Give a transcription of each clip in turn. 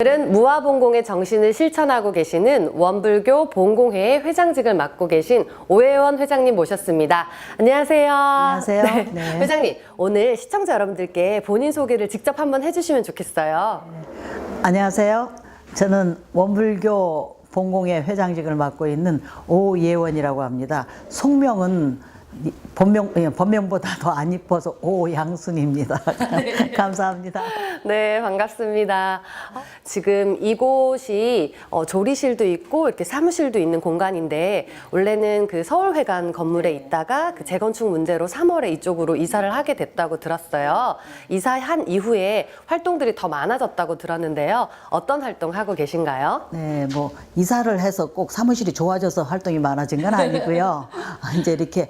오늘은 무아봉공의 정신을 실천하고 계시는 원불교 봉공회의 회장직을 맡고 계신 오혜원 회장님 모셨습니다. 안녕하세요. 안녕하세요. 네. 네. 회장님, 오늘 시청자 여러분들께 본인 소개를 직접 한번 해주시면 좋겠어요. 안녕하세요. 저는 원불교 봉공회 회장직을 맡고 있는 오예원이라고 합니다. 속명은 본명보다 더 안 이뻐서 오양순입니다. 감사합니다. 네, 반갑습니다. 지금 이곳이 조리실도 있고 이렇게 사무실도 있는 공간인데 원래는 그 서울회관 건물에 있다가 그 재건축 문제로 3월에 이쪽으로 이사를 하게 됐다고 들었어요. 이사한 이후에 활동들이 더 많아졌다고 들었는데요. 어떤 활동 하고 계신가요? 네, 뭐 이사를 해서 꼭 사무실이 좋아져서 활동이 많아진 건 아니고요. 이제 이렇게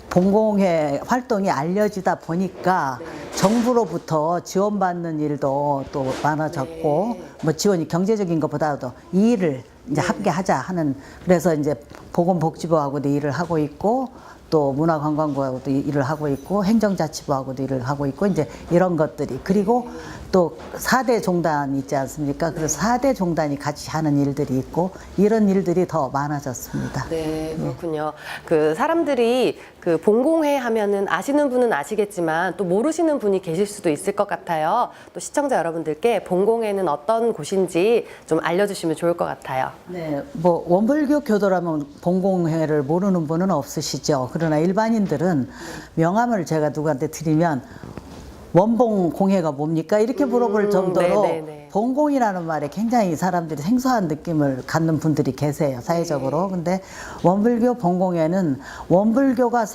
봉공회 활동이 알려지다 보니까 정부로부터 지원받는 일도 또 많아졌고, 뭐 지원이 경제적인 것보다도 이 일을 이제 함께 하자 하는, 그래서 이제 보건복지부하고도 일을 하고 있고, 또 문화관광부하고도 일을 하고 있고, 행정자치부하고도 일을 하고 있고, 이제 이런 것들이, 그리고 또 4대 종단 있지 않습니까? 그래서 4대 종단이 같이 하는 일들이 있고, 이런 일들이 더 많아졌습니다. 네, 그렇군요. 그 사람들이 그 봉공회 하면은 아시는 분은 아시겠지만 또 모르시는 분이 계실 수도 있을 것 같아요. 또 시청자 여러분들께 봉공회는 어떤 곳인지 좀 알려주시면 좋을 것 같아요. 네, 뭐 원불교 교도라면 봉공회를 모르는 분은 없으시죠. 그러나 일반인들은 명함을 제가 누구한테 드리면 원봉공회가 뭡니까? 이렇게 물어볼 정도로 네네네. 봉공이라는 말에 굉장히 사람들이 생소한 느낌을 갖는 분들이 계세요, 사회적으로. 근데 원불교 봉공회는 원불교가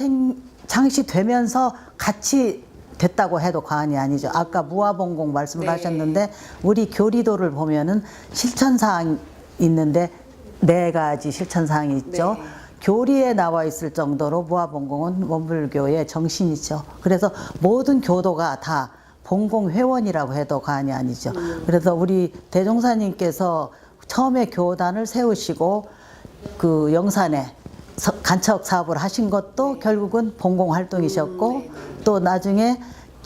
창시되면서 같이 됐다고 해도 과언이 아니죠. 아까 무아봉공 말씀을 하셨는데, 우리 교리도를 보면은 실천사항 있는데 4가지 실천사항이 있죠. 교리에 나와 있을 정도로 무아봉공은 원불교의 정신이죠. 그래서 모든 교도가 다 봉공회원이라고 해도 과언이 아니죠. 그래서 우리 대종사님께서 처음에 교단을 세우시고 그 영산에 간척 사업을 하신 것도 결국은 봉공활동이셨고, 또 나중에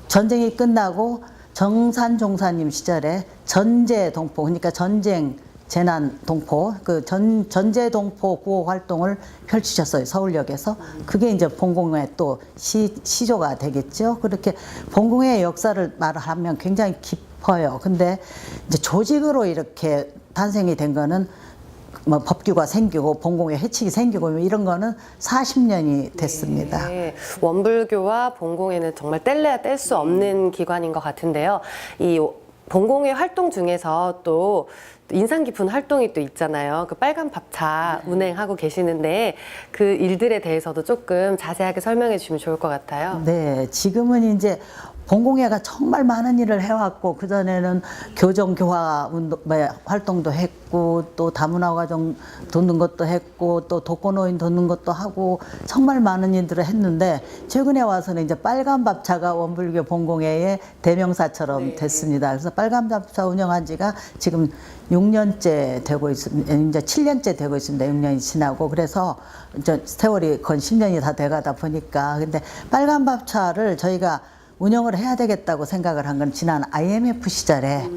전쟁이 끝나고 정산종사님 시절에 전제동포, 그러니까 전쟁 재난 동포, 그 전제 동포 구호 활동을 펼치셨어요, 서울역에서. 그게 이제 봉공회 또 시조가 되겠죠. 그렇게 봉공회의 역사를 말하면 굉장히 깊어요. 근데 이제 조직으로 이렇게 탄생이 된 거는 뭐 법규가 생기고 봉공회 회칙이 생기고 이런 거는 40년이 됐습니다. 네, 원불교와 봉공회는 정말 뗄래야 뗄 수 없는 기관인 것 같은데요. 이 봉공회 활동 중에서 또 인상 깊은 활동이 또 있잖아요. 그 빨간 밥차 운행하고 계시는데 그 일들에 대해서도 조금 자세하게 설명해 주시면 좋을 것 같아요. 네, 지금은 이제 봉공회가 정말 많은 일을 해왔고, 그전에는 교정교화 활동도 했고, 또 다문화과정 돕는 것도 했고, 또 독거노인 돕는 것도 하고, 정말 많은 일들을 했는데, 최근에 와서는 이제 빨간밥차가 원불교 봉공회의 대명사처럼 됐습니다. 그래서 빨간밥차 운영한 지가 지금 6년째 되고 있습니다. 이제 7년째 되고 있습니다. 6년이 지나고. 그래서 이제 세월이 거의 10년이 다 돼가다 보니까. 근데 빨간밥차를 저희가 운영을 해야 되겠다고 생각을 한 건 지난 IMF 시절에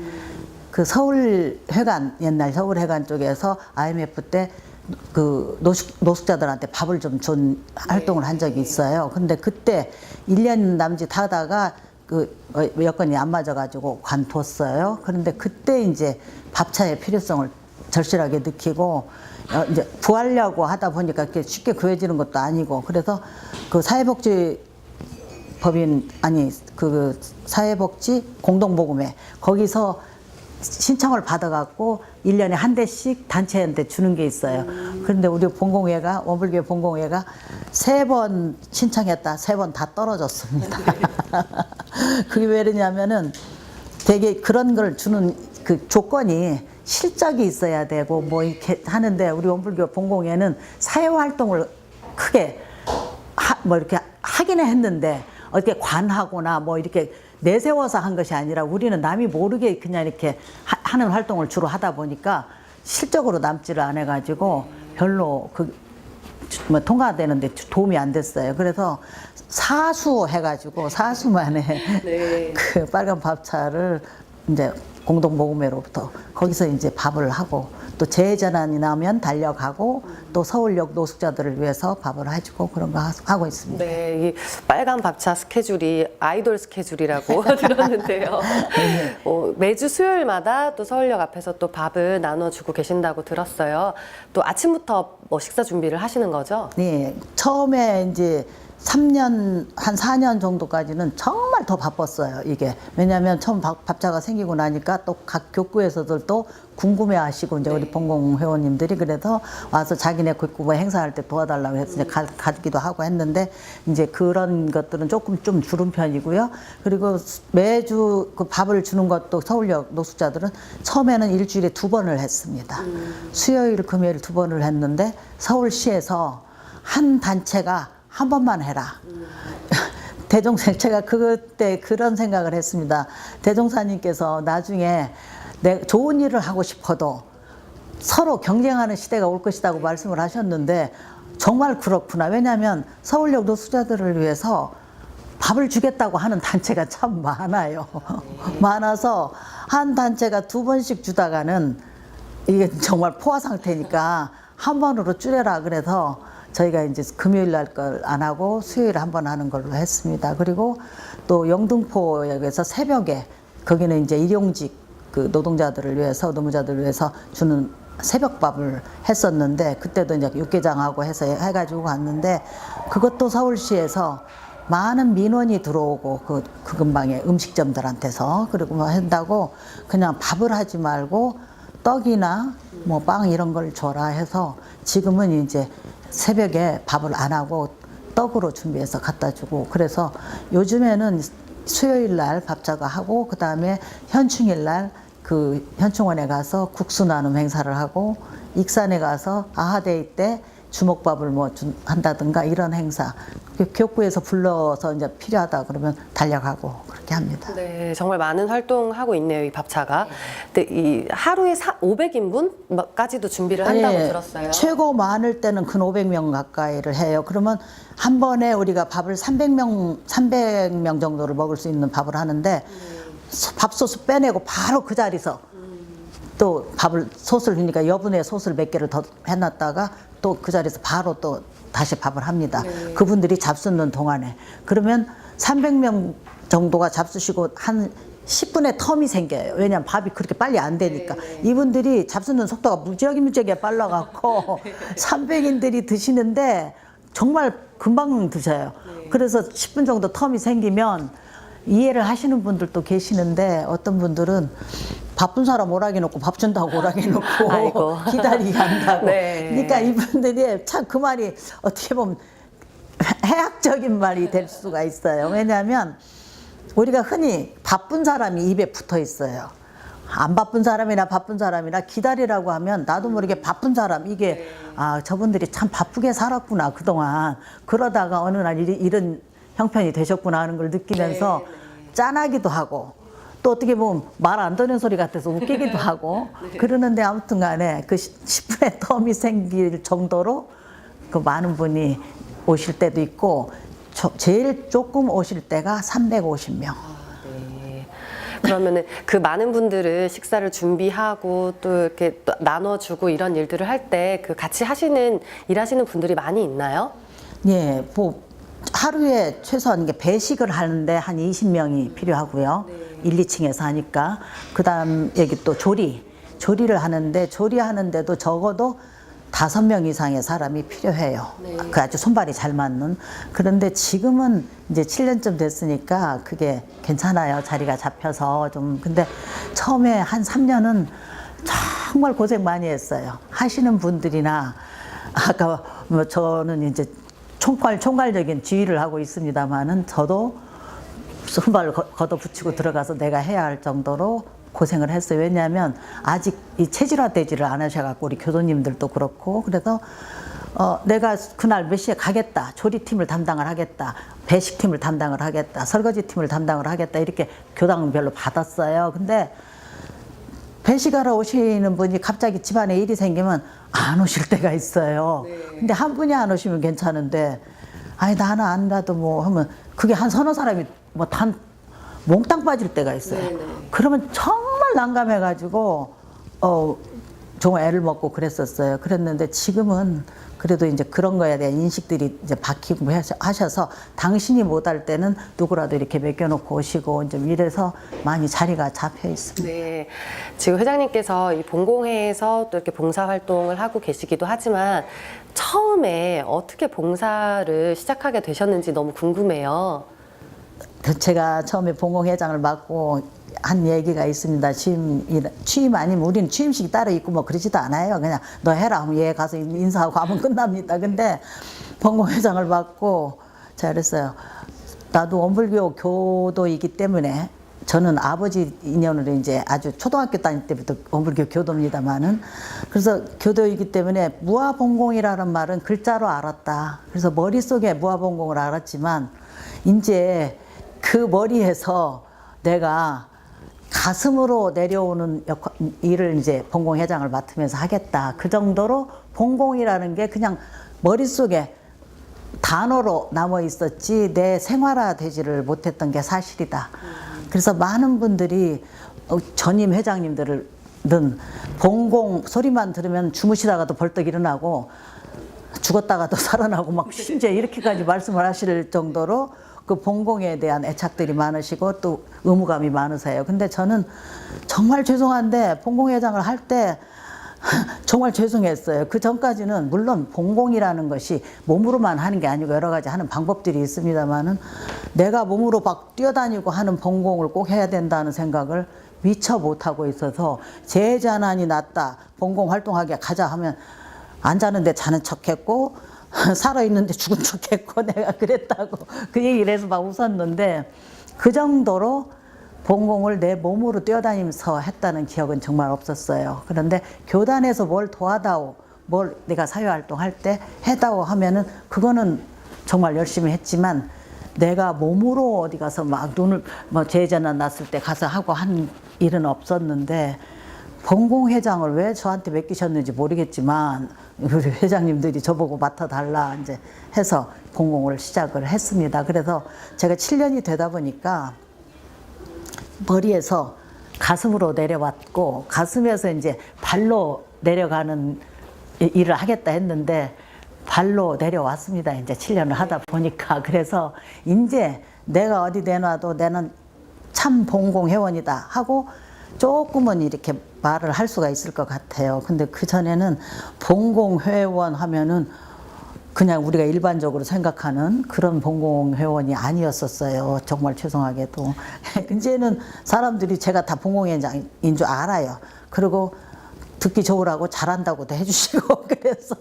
그 서울회관, 옛날 서울회관 쪽에서 IMF 때 그 노숙자들한테 밥을 좀 준 활동을 한 적이 있어요. 근데 그때 1년 남짓 하다가 그 여건이 안 맞아가지고 관뒀어요. 그런데 그때 이제 밥차의 필요성을 절실하게 느끼고, 이제 구하려고 하다 보니까 이렇게 쉽게 구해지는 것도 아니고, 그래서 그 그 사회복지 공동모금회 거기서 신청을 받아갖고 1년에 한 대씩 단체한테 주는 게 있어요. 그런데 우리 봉공회가, 원불교 봉공회가 3번 신청했다. 3번 다 떨어졌습니다. 그게 왜 그러냐면은 되게 그런 걸 주는 그 조건이 실적이 있어야 되고 뭐 이렇게 하는데, 우리 원불교 봉공회는 사회활동을 크게 뭐 이렇게 하기는 했는데 어떻게 관하거나 뭐 이렇게 내세워서 한 것이 아니라, 우리는 남이 모르게 그냥 이렇게 하는 활동을 주로 하다 보니까 실적으로 남지를 않아 가지고 별로 뭐 통과되는데 도움이 안 됐어요. 그래서 사수 해가지고 사수만에 그 빨간 밥차를 이제 공동모금회로부터 거기서 이제 밥을 하고 또 재해전환이 나면 달려가고 또 서울역 노숙자들을 위해서 밥을 해주고 그런 거 하고 있습니다. 네, 이 빨간 밥차 스케줄이 아이돌 스케줄이라고 들었는데요. 매주 수요일마다 또 서울역 앞에서 또 밥을 나눠주고 계신다고 들었어요. 또 아침부터 뭐 식사 준비를 하시는 거죠? 네, 처음에 이제 3년, 한 4년 정도까지는 정말 더 바빴어요, 이게. 왜냐하면 처음 밥차가 생기고 나니까 또 각 교구에서들 또 궁금해 하시고, 이제 우리 본공 회원님들이 그래서 와서 자기네 교구 행사할 때 도와달라고 해서 이제 가기도 하고 했는데, 이제 그런 것들은 조금 좀 줄은 편이고요. 그리고 매주 그 밥을 주는 것도 서울역 노숙자들은 처음에는 일주일에 2번을 했습니다. 수요일, 금요일 2번을 했는데, 서울시에서 한 단체가 한 번만 해라. 대종사, 제가 그때 그런 생각을 했습니다. 대종사님께서 나중에 좋은 일을 하고 싶어도 서로 경쟁하는 시대가 올 것이라고 말씀을 하셨는데 정말 그렇구나. 왜냐하면 서울역 노숙자들을 위해서 밥을 주겠다고 하는 단체가 참 많아요. 많아서 한 단체가 2번씩 주다가는 이게 정말 포화 상태니까 한 번으로 줄여라 그래서 저희가 이제 금요일 날 걸 안 하고 수요일에 한 번 하는 걸로 했습니다. 그리고 또 영등포역에서 새벽에 거기는 이제 일용직 그 노동자들을 위해서 노무자들을 위해서 주는 새벽밥을 했었는데 그때도 이제 육개장하고 해서 해가지고 갔는데 그것도 서울시에서 많은 민원이 들어오고 그 근방에 음식점들한테서 그리고 뭐 한다고 그냥 밥을 하지 말고 떡이나 뭐 빵 이런 걸 줘라 해서 지금은 이제 새벽에 밥을 안 하고 떡으로 준비해서 갖다 주고 그래서 요즘에는 수요일 날 밥차가 하고 그 다음에 현충일 날 그 현충원에 가서 국수 나눔 행사를 하고 익산에 가서 아하데이 때 주먹밥을 뭐 한다든가 이런 행사 교구에서 불러서 이제 필요하다 그러면 달려가고 그렇게 합니다. 네, 정말 많은 활동하고 있네요, 이 밥차가. 근데 이 하루에 500인분까지도 준비를 한다고 네, 들었어요. 최고 많을 때는 근 500명 가까이를 해요. 그러면 한 번에 우리가 밥을 300명 정도를 먹을 수 있는 밥을 하는데 밥솥을 빼내고 바로 그 자리에서 또 밥을 솥을 그러니까 여분의 솥을 몇 개를 더 해놨다가 또 그 자리에서 바로 또 다시 밥을 합니다. 네. 그분들이 잡수는 동안에 그러면 300명 정도가 잡수시고 한 10분의 텀이 생겨요. 왜냐하면 밥이 그렇게 빨리 안 되니까. 네. 이분들이 잡수는 속도가 무지하게 빨라갖고 300인들이 드시는데 정말 금방 드셔요. 그래서 10분 정도 텀이 생기면 이해를 하시는 분들도 계시는데 어떤 분들은 바쁜 사람 오라기 놓고 밥 준다고 오라기 놓고 아이고. 기다리게 한다고. 네. 그러니까 이분들이 참 그 말이 어떻게 보면 해학적인 말이 될 수가 있어요. 왜냐하면 우리가 흔히 바쁜 사람이 입에 붙어 있어요. 안 바쁜 사람이나 바쁜 사람이나 기다리라고 하면 나도 모르게 바쁜 사람 이게 아 저분들이 참 바쁘게 살았구나 그동안 그러다가 어느 날 이런 형편이 되셨구나 하는 걸 느끼면서 짠하기도 하고 또 어떻게 보면 말 안 듣는 소리 같아서 웃기기도 하고 그러는데 아무튼 간에 그 10분의 텀이 생길 정도로 그 많은 분이 오실 때도 있고 제일 조금 오실 때가 350명. 네. 그러면은 그 많은 분들을 식사를 준비하고 또 이렇게 또 나눠주고 이런 일들을 할 때 그 같이 일하시는 분들이 많이 있나요? 예, 뭐 하루에 최소한 이게 배식을 하는데 한 20명이 필요하고요. 1, 2층에서 하니까. 그 다음 여기 또 조리를 하는데 조리하는데도 적어도 5명 이상의 사람이 필요해요. 그 아주 손발이 잘 맞는. 그런데 지금은 이제 7년쯤 됐으니까 그게 괜찮아요. 자리가 잡혀서 좀. 근데 처음에 한 3년은 정말 고생 많이 했어요. 하시는 분들이나 아까 뭐 저는 이제 총괄적인 지휘를 하고 있습니다만은 저도 손발을 걷어붙이고 들어가서 내가 해야 할 정도로 고생을 했어요. 왜냐하면 아직 이 체질화되지를 않으셔갖고 우리 교도님들도 그렇고 그래서 내가 그날 몇 시에 가겠다. 조리팀을 담당을 하겠다. 배식팀을 담당을 하겠다. 설거지팀을 담당을 하겠다. 이렇게 교당별로 받았어요. 근데 배식하러 오시는 분이 갑자기 집안에 일이 생기면 안 오실 때가 있어요. 근데 한 분이 안 오시면 괜찮은데 아니 나는 안 가도 뭐 하면 그게 한 서너 사람이 뭐 단 몽땅 빠질 때가 있어요. 그러면 정말 난감해가지고 정말 애를 먹고 그랬었어요. 그랬는데 지금은 그래도 이제 그런 거에 대한 인식들이 이제 바뀌고 하셔서 당신이 못할 때는 누구라도 이렇게 맡겨놓고 오시고 이제 이래서 많이 자리가 잡혀 있습니다. 네. 지금 회장님께서 이 봉공회에서 또 이렇게 봉사활동을 하고 계시기도 하지만 처음에 어떻게 봉사를 시작하게 되셨는지 너무 궁금해요. 제가 처음에 봉공회장을 맡고 한 얘기가 있습니다. 취임 아니면 우리는 취임식이 따로 있고 뭐 그러지도 않아요. 그냥 너 해라 하면 얘 가서 인사하고 하면 끝납니다. 근데 봉공회장을 맡고 제가 그랬어요. 나도 원불교 교도이기 때문에 저는 아버지 인연으로 이제 아주 초등학교 다닐 때부터 원불교 교도입니다만은 그래서 교도이기 때문에 무아봉공이라는 말은 글자로 알았다. 그래서 머릿속에 무아봉공을 알았지만 이제 그 머리에서 내가 가슴으로 내려오는 일을 이제 봉공회장을 맡으면서 하겠다. 그 정도로 봉공이라는 게 그냥 머릿속에 단어로 남아 있었지 내 생활화되지를 못했던 게 사실이다. 그래서 많은 분들이 전임 회장님들은 봉공 소리만 들으면 주무시다가도 벌떡 일어나고 죽었다가도 살아나고 막 심지어 이렇게까지 말씀을 하실 정도로 그 봉공에 대한 애착들이 많으시고 또 의무감이 많으세요. 근데 저는 정말 죄송한데 봉공회장을 할 때 정말 죄송했어요. 그 전까지는 물론 봉공이라는 것이 몸으로만 하는 게 아니고 여러 가지 하는 방법들이 있습니다만은 내가 몸으로 막 뛰어다니고 하는 봉공을 꼭 해야 된다는 생각을 미처 못하고 있어서 재자난이 났다. 봉공 활동하게 가자 하면 안 자는데 자는 척했고 살아있는데 죽은 척했고 내가 그랬다고 그 얘기를 해서 막 웃었는데 그 정도로 봉공을 내 몸으로 뛰어다니면서 했다는 기억은 정말 없었어요. 그런데 교단에서 뭘 도와다오, 뭘 내가 사회활동할 때 해다오 하면은 그거는 정말 열심히 했지만 내가 몸으로 어디 가서 막 눈을 뭐 재해전환 났을 때 가서 하고 한 일은 없었는데 봉공회장을 왜 저한테 맡기셨는지 모르겠지만 우리 회장님들이 저보고 맡아달라 이제 해서 봉공을 시작을 했습니다. 그래서 제가 7년이 되다 보니까 머리에서 가슴으로 내려왔고 가슴에서 이제 발로 내려가는 일을 하겠다 했는데 발로 내려왔습니다. 이제 7년을 하다 보니까. 그래서 이제 내가 어디 내놔도 나는 참 봉공회원이다 하고 조금은 이렇게 말을 할 수가 있을 것 같아요. 근데 그 전에는 봉공회원 하면은 그냥 우리가 일반적으로 생각하는 그런 봉공회원이 아니었었어요. 정말 죄송하게도. 이제는 사람들이 제가 다 봉공회장인 줄 알아요. 그리고 듣기 좋으라고 잘한다고도 해주시고 그래서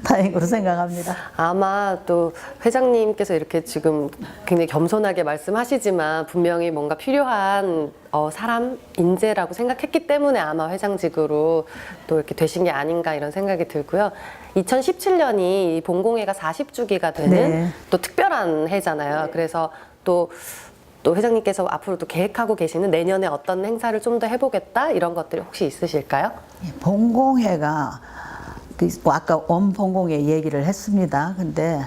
다행으로 생각합니다. 아마 또 회장님께서 이렇게 지금 굉장히 겸손하게 말씀하시지만 분명히 뭔가 필요한 사람, 인재라고 생각했기 때문에 아마 회장직으로 또 이렇게 되신 게 아닌가 이런 생각이 들고요. 2017년이 봉공회가 40주기가 되는 네. 또 특별한 해잖아요. 그래서 또 회장님께서 앞으로 또 계획하고 계시는 내년에 어떤 행사를 좀 더 해보겠다 이런 것들이 혹시 있으실까요? 봉공회가 뭐 아까 원봉공회 얘기를 했습니다. 근데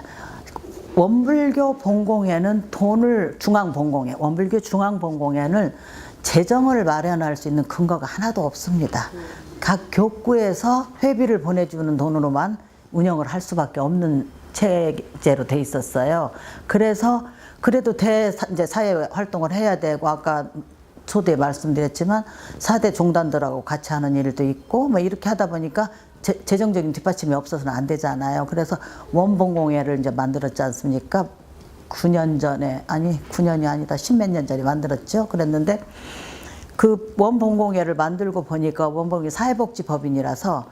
원불교 봉공회는 돈을 중앙봉공회, 원불교 중앙봉공회는 재정을 마련할 수 있는 근거가 하나도 없습니다. 각 교구에서 회비를 보내주는 돈으로만 운영을 할 수밖에 없는 체제로 돼 있었어요. 그래서 그래도 이제 사회 활동을 해야 되고 아까 초대에 말씀드렸지만 4대 종단들하고 같이 하는 일도 있고 뭐 이렇게 하다 보니까 재정적인 뒷받침이 없어서는 안 되잖아요. 그래서 원봉공회를 이제 만들었지 않습니까? 9년 전에, 아니 9년이 아니다 10몇 년 전에 만들었죠. 그랬는데 그 원봉공회를 만들고 보니까 원봉공회 사회복지법인이라서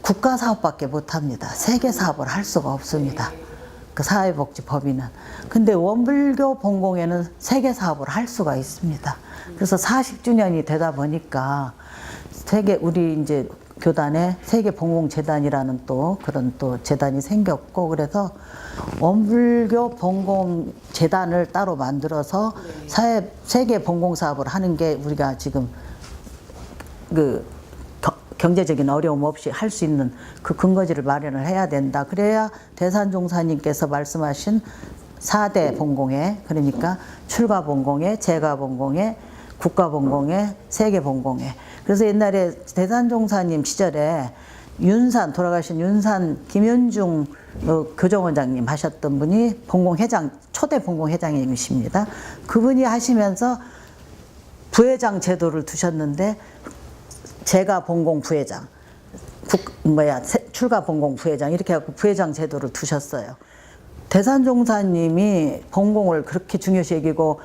국가사업밖에 못합니다. 세계사업을 할 수가 없습니다. 그 사회복지법인은. 근데 원불교 봉공회는 세계사업을 할 수가 있습니다. 그래서 40주년이 되다 보니까 우리 이제 교단에 세계봉공재단이라는 또 그런 또 재단이 생겼고 그래서 원불교 봉공재단을 따로 만들어서 세계 봉공사업을 하는 게 우리가 지금 그 경제적인 어려움 없이 할 수 있는 그 근거지를 마련을 해야 된다. 그래야 대산종사님께서 말씀하신 4대 봉공회, 그러니까 출가봉공회, 재가봉공회, 국가본공회, 세계본공회. 그래서 옛날에 대산종사님 시절에 윤산, 돌아가신 윤산 김윤중 교정원장님 하셨던 분이 본공회장, 초대 본공회장님이십니다. 그분이 하시면서 부회장 제도를 두셨는데 제가 본공 부회장, 출가 본공 부회장 이렇게 해갖고 부회장 제도를 두셨어요. 대산종사님이 본공을 그렇게 중요시 여기고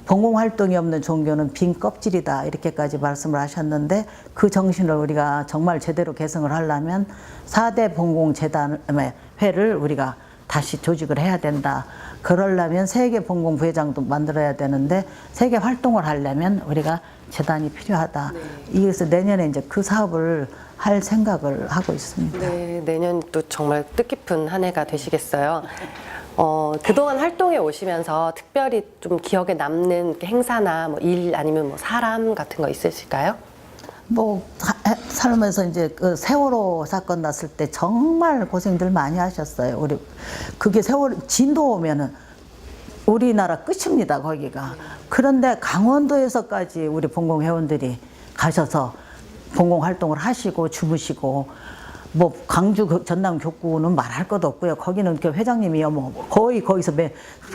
본공 활동이 없는 종교는 빈 껍질이다 이렇게까지 말씀을 하셨는데 그 정신을 우리가 정말 제대로 계승을 하려면 4대 본공재단회를 우리가 다시 조직을 해야 된다. 그러려면 세계 본공 부회장도 만들어야 되는데 세계 활동을 하려면 우리가 재단이 필요하다. 그래서 내년에 이제 그 사업을 할 생각을 하고 있습니다. 네, 내년도 정말 뜻깊은 한 해가 되시겠어요. 그동안 활동해 오시면서 특별히 좀 기억에 남는 이렇게 행사나 뭐 일 아니면 뭐 사람 같은 거 있으실까요? 살면서 이제 그 세월호 사건 났을 때 정말 고생들 많이 하셨어요. 우리 그게 진도 오면은 우리나라 끝입니다, 거기가. 그런데 강원도에서까지 우리 본공 회원들이 가셔서 본공 활동을 하시고 주무시고 뭐 광주 전남 교구는 말할 것도 없고요. 거기는 그 회장님이요 뭐 거의 거기서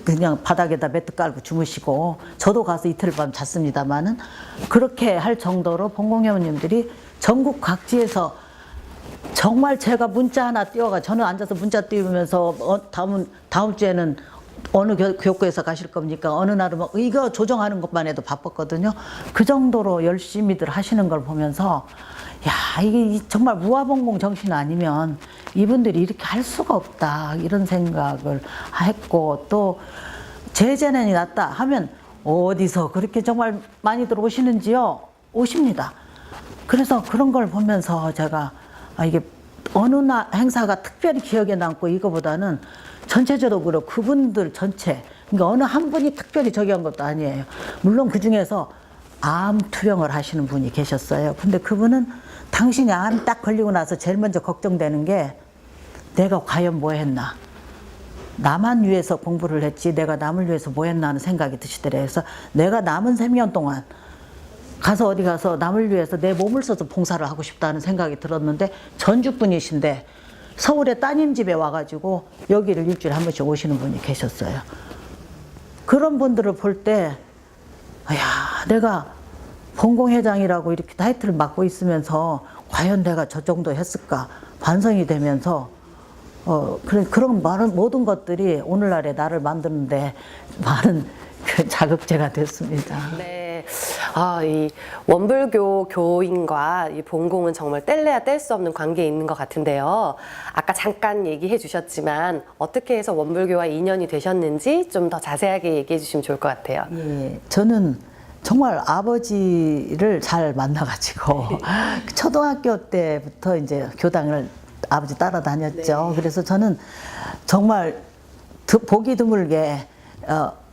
그냥 바닥에다 매트 깔고 주무시고 저도 가서 이틀 밤 잤습니다만은 그렇게 할 정도로 본공 회원님들이 전국 각지에서 정말 제가 문자 하나 띄워가 저는 앉아서 문자 띄우면서 다음 주에는 어느 교구에서 가실 겁니까? 어느 날은 뭐 이거 조정하는 것만 해도 바빴거든요. 그 정도로 열심히들 하시는 걸 보면서 야, 이게 정말 무아본공 정신 아니면 이분들이 이렇게 할 수가 없다 이런 생각을 했고 또 재재난이 났다 하면 어디서 그렇게 정말 많이들 오시는지요? 오십니다. 그래서 그런 걸 보면서 제가 이게 어느 행사가 특별히 기억에 남고 이거보다는 전체적으로 그분들 전체, 그러니까 어느 한 분이 특별히 저기 한 것도 아니에요. 물론 그 중에서 암 투병을 하시는 분이 계셨어요. 근데 그분은 당신이 암 딱 걸리고 나서 제일 먼저 걱정되는 게 내가 과연 뭐 했나. 나만 위해서 공부를 했지 내가 남을 위해서 뭐 했나 하는 생각이 드시더래요. 그래서 내가 남은 생년 동안 가서 어디 가서 남을 위해서 내 몸을 써서 봉사를 하고 싶다는 생각이 들었는데 전주분이신데 서울에 따님 집에 와가지고 여기를 일주일에 한 번씩 오시는 분이 계셨어요. 그런 분들을 볼 때 야, 내가 본공회장이라고 이렇게 타이틀을 맡고 있으면서 과연 내가 저 정도 했을까 반성이 되면서 그런 많은 모든 것들이 오늘날의 나를 만드는데 많은 그 자극제가 됐습니다. 네. 이 원불교 교인과 이 본공은 정말 뗄래야 뗄 수 없는 관계에 있는 것 같은데요. 아까 잠깐 얘기해 주셨지만 어떻게 해서 원불교와 인연이 되셨는지 좀 더 자세하게 얘기해 주시면 좋을 것 같아요. 예, 저는 정말 아버지를 잘 만나가지고 초등학교 때부터 이제 교당을 아버지 따라다녔죠. 네. 그래서 저는 정말 보기 드물게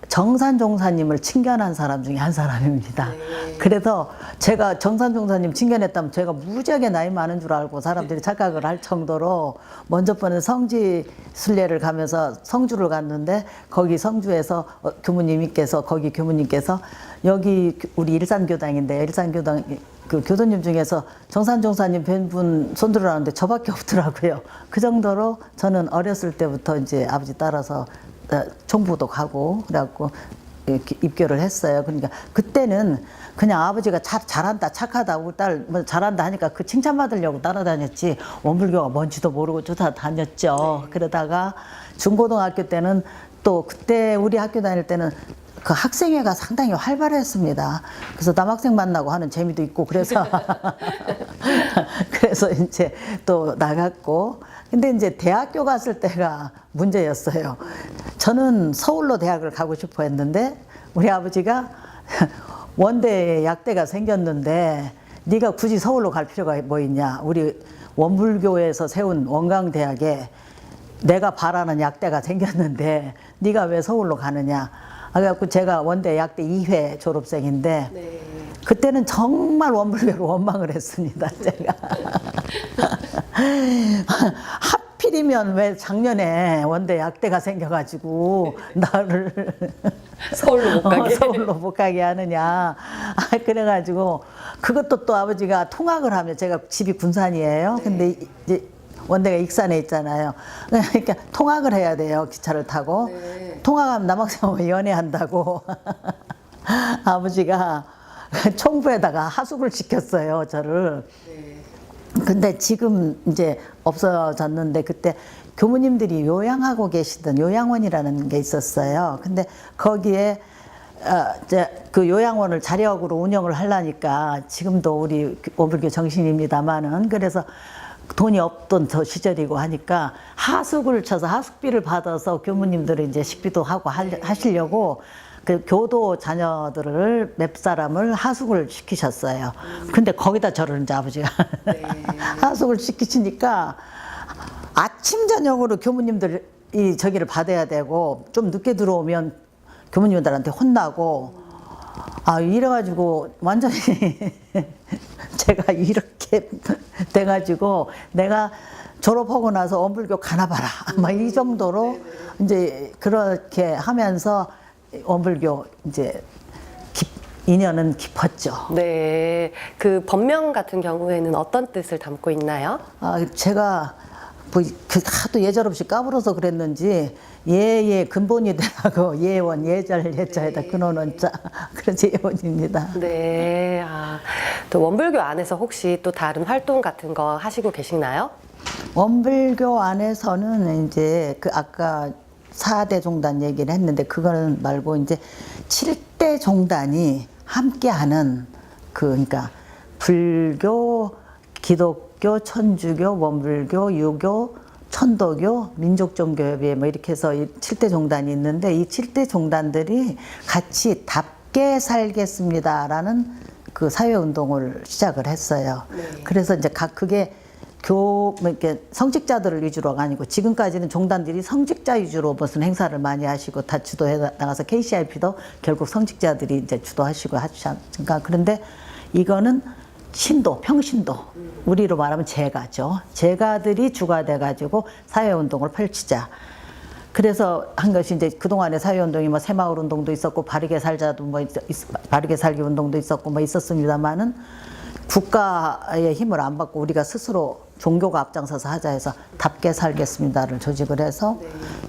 정산종사님을 친견한 사람 중에 한 사람입니다. 네. 그래서 제가 정산종사님 친견했다면 제가 무지하게 나이 많은 줄 알고 사람들이 착각을 할 정도로 먼저 번에 성지 순례를 가면서 성주를 갔는데 거기 성주에서 거기 교무님께서 여기 우리 일산교당인데 일산교당 그 교도님 중에서 정산종사님 뵌분 손들어라는데 저밖에 없더라고요. 그 정도로 저는 어렸을 때부터 이제 아버지 따라서 총부도 가고 그래갖고 입교를 했어요. 그러니까 그때는 그냥 아버지가 잘한다 착하다 우리 딸 뭐 잘한다 하니까 그 칭찬받으려고 따라다녔지 원불교가 뭔지도 모르고 쫓아다녔죠. 그러다가 중고등학교 때는 또 그때 우리 학교 다닐 때는 그 학생회가 상당히 활발했습니다. 그래서 남학생 만나고 하는 재미도 있고 그래서 그래서 이제 또 나갔고 근데 이제 대학교 갔을 때가 문제였어요. 저는 서울로 대학을 가고 싶어 했는데 우리 아버지가 원대에 약대가 생겼는데 네가 굳이 서울로 갈 필요가 뭐 있냐. 우리 원불교에서 세운 원광대학에 내가 바라는 약대가 생겼는데 네가 왜 서울로 가느냐. 그래갖고 제가 원대 약대 2회 졸업생인데 네. 그때는 정말 원불교로 원망을 했습니다. 제가 하필이면 왜 작년에 원대 약대가 생겨가지고 나를 서울로 못 가게. 서울로 못 가게 하느냐. 그래가지고 그것도 또 아버지가 통학을 하면 제가 집이 군산이에요. 근데 이제 원대가 익산에 있잖아요. 그러니까 통학을 해야 돼요. 기차를 타고. 네. 통학하면 남학생하고 연애한다고 아버지가 총부에다가 하숙을 시켰어요. 저를. 근데 지금 이제 없어졌는데 그때 교무님들이 요양하고 계시던 요양원이라는 게 있었어요. 근데 거기에 이제 그 요양원을 자력으로 운영을 하려니까 지금도 우리 원불교 정신입니다만은 그래서 돈이 없던 저 시절이고 하니까 하숙을 쳐서 하숙비를 받아서 교무님들이 이제 식비도 하고 하시려고 그 교도 자녀들을 몇 사람을 하숙을 시키셨어요. 근데 거기다 저를 이제 아버지가 하숙을 시키시니까 아침 저녁으로 교무님들이 저기를 받아야 되고 좀 늦게 들어오면 교무님들한테 혼나고 이래가지고 완전히 제가 이렇게 돼가지고 내가 졸업하고 나서 원불교 가나 봐라 막 이 정도로 이제 그렇게 하면서 원불교 이제 인연은 깊었죠. 네, 그 법명 같은 경우에는 어떤 뜻을 담고 있나요? 제가 뭐 하도 예절없이 까불어서 그랬는지 예예 근본이 되라고 예원 예절 예자에다 근원은 자 그래서 예원입니다. 네, 또 원불교 안에서 혹시 또 다른 활동 같은 거 하시고 계시나요? 원불교 안에서는 이제 그 아까 4대 종단 얘기를 했는데 그거는 말고 이제 7대 종단이 함께하는 그러니까 불교, 기독교, 천주교, 원불교, 유교, 천도교, 민족종교협의회 뭐 이렇게 해서 이 7대 종단이 있는데 이 7대 종단들이 같이 답게 살겠습니다라는 그 사회운동을 시작을 했어요. 그래서 이제 그게 이렇게 성직자들을 위주로가 아니고 지금까지는 종단들이 성직자 위주로 무슨 행사를 많이 하시고 다 주도해 나가서 KCRP도 결국 성직자들이 이제 주도하시고 하시니까 그런데 이거는 신도, 평신도 우리로 말하면 제가죠. 제가들이 주가 돼가지고 사회운동을 펼치자. 그래서 한 것이 이제 그동안의 사회운동이 뭐 새마을 운동도 있었고 바르게 살자도 뭐 바르게 살기 운동도 있었고 뭐 있었습니다만은 국가의 힘을 안 받고 우리가 스스로 종교가 앞장서서 하자 해서 답게 살겠습니다를 조직을 해서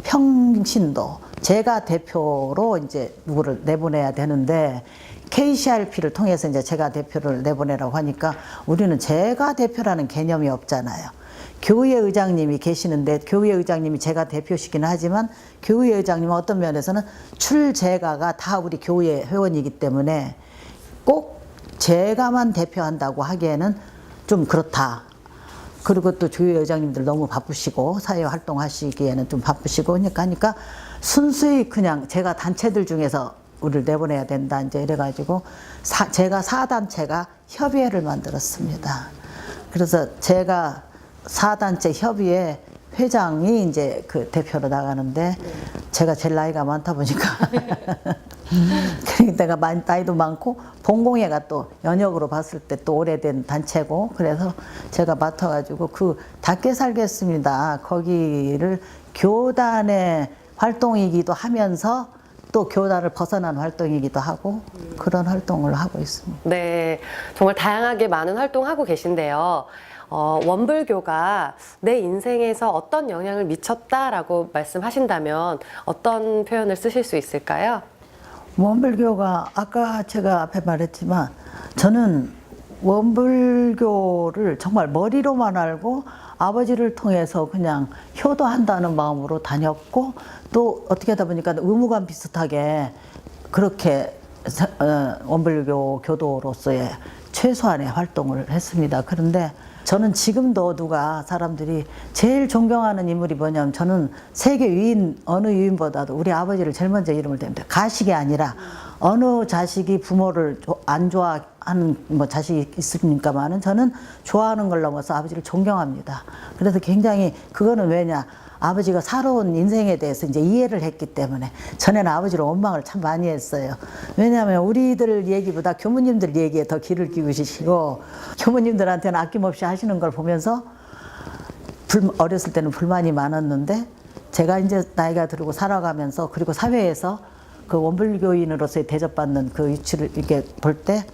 평신도 제가 대표로 이제 누구를 내보내야 되는데 KCRP를 통해서 이제 제가 대표를 내보내라고 하니까 우리는 제가 대표라는 개념이 없잖아요. 교회 의장님이 계시는데 교회 의장님이 제가 대표시기는 하지만 교회 의장님은 어떤 면에서는 출제가가 다 우리 교회 회원이기 때문에 꼭 제가만 대표한다고 하기에는 좀 그렇다. 그리고 또 교회 의장님들 너무 바쁘시고 사회 활동하시기에는 좀 바쁘시고 하니까 순수히 그냥 제가 단체들 중에서 우리를 내보내야 된다 이제 이래가지고 제가 4단체가 협의회를 만들었습니다. 그래서 제가 4단체 협의회 회장이 이제 그 대표로 나가는데 제가 제일 나이가 많다 보니까 그러니까 내가 나이도 많고 본공회가 또 연역으로 봤을 때 또 오래된 단체고 그래서 제가 맡아가지고 그 닿게 살겠습니다. 거기를 교단의 활동이기도 하면서 또 교단을 벗어난 활동이기도 하고 그런 활동을 하고 있습니다. 네, 정말 다양하게 많은 활동하고 계신데요. 원불교가 내 인생에서 어떤 영향을 미쳤다라고 말씀하신다면 어떤 표현을 쓰실 수 있을까요? 원불교가 아까 제가 앞에 말했지만 저는 원불교를 정말 머리로만 알고 아버지를 통해서 그냥 효도한다는 마음으로 다녔고 또 어떻게 하다 보니까 의무감 비슷하게 그렇게 원불교 교도로서의 최소한의 활동을 했습니다. 그런데 저는 지금도 사람들이 제일 존경하는 인물이 뭐냐면 저는 세계 유인 어느 유인보다도 우리 아버지를 제일 먼저 이름을 댑니다. 가식이 아니라 어느 자식이 부모를 안 좋아하는 뭐 자식이 있습니까만은 저는 좋아하는 걸 넘어서 아버지를 존경합니다. 그래서 굉장히 그거는 왜냐 아버지가 살아온 인생에 대해서 이제 이해를 했기 때문에 전에는 아버지를 원망을 참 많이 했어요. 왜냐하면 우리들 얘기보다 교무님들 얘기에 더 귀를 기울이시고 교무님들한테는 아낌없이 하시는 걸 보면서 어렸을 때는 불만이 많았는데 제가 이제 나이가 들고 살아가면서 그리고 사회에서 그 원불교인으로서의 대접받는 그 위치를 이렇게 볼 때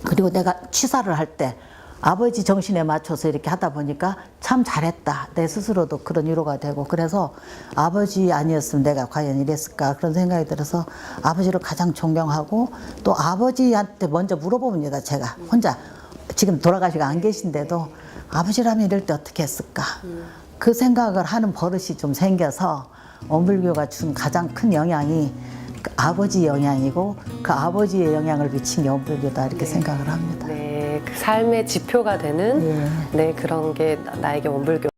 그리고 내가 취사를 할 때 아버지 정신에 맞춰서 이렇게 하다 보니까 참 잘했다. 내 스스로도 그런 위로가 되고 그래서 아버지 아니었으면 내가 과연 이랬을까 그런 생각이 들어서 아버지를 가장 존경하고 또 아버지한테 먼저 물어봅니다. 제가 혼자 지금 돌아가시고 안 계신데도 아버지라면 이럴 때 어떻게 했을까 그 생각을 하는 버릇이 좀 생겨서 원불교가 준 가장 큰 영향이 그 아버지 영향이고 그 아버지의 영향을 미친 게 원불교다 이렇게 생각을 합니다. 네, 그 삶의 지표가 되는 예. 네, 그런 게 나에게 원불교.